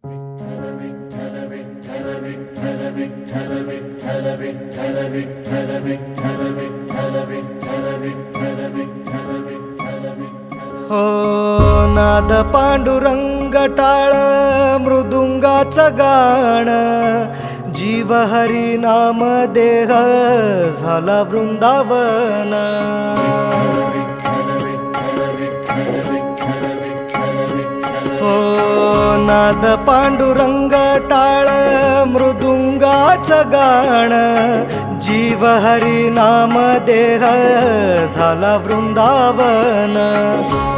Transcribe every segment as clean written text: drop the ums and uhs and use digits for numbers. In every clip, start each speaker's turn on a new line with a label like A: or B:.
A: हो नाद पांडुरंग टाळ मृदुंगाचं गाण, जीव हरी नाम देह झाला वृंदावन. हो नाद पांडुरंग टाळ मृदुंगाचं गाण, जीव हरी नाम देह झाला वृंदावन.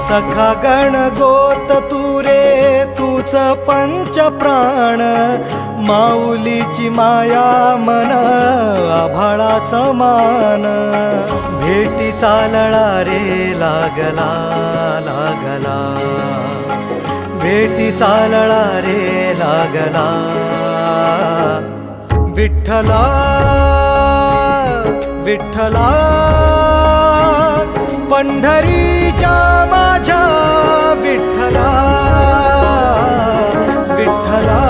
A: सखा गण गोत तू रे तूच पंच प्राण, माऊलीची माया मन आभाळा समान. भेटी चालळा रे लागला लागला, भेटी चालळा रे लागला. विठ्ठला विठ्ठला पंढरीच्या माझ्या विठ्ठला, विठ्ठला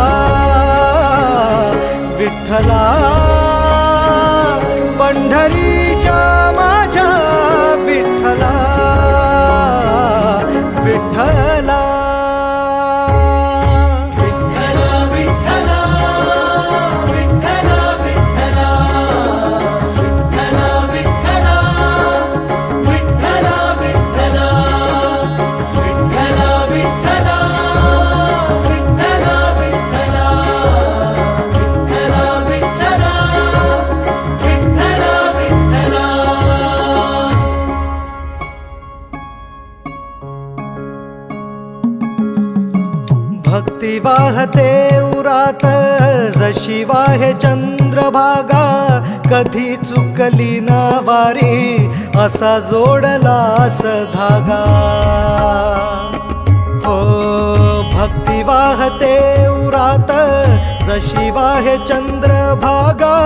A: विठ्ठला पंढरीच्या माझ्या विठ्ठला, विठ्ठला. भक्ती वाहते उरात जशी वाहे चंद्रभागा, कधी चुकली ना वारी असा जोडलास धागा. हो भक्ती वाहते उरात जशी वाहे चंद्रभागा,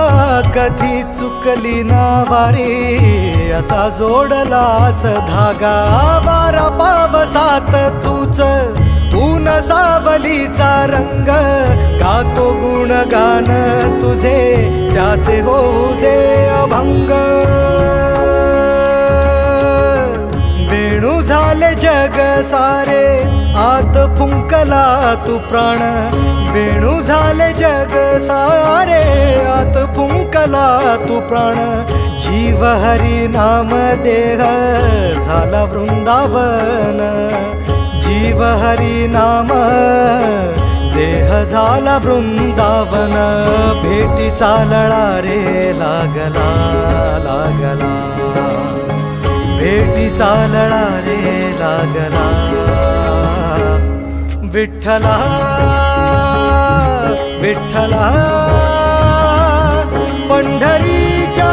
A: कधी चुकली ना वारी असा जोडलास धागा. वारा पावसात तूच ऊन सावलीचा रंग, गातो गुणगान तुझे त्याचे होऊ दे अभंग. वेणू झाले जग सारे आत फुंकला तू प्राण, वेणू झाले जग सारे आत फुंकला तू प्राण. जीव हरी नाम देह झाला वृंदावन, जीव हरी नाम देह झाला वृंदावन. भेटी चालळा रे लागला लागला, भेटी चालळा रे लागला. विठ्ठला विठ्ठला पंढरीच्या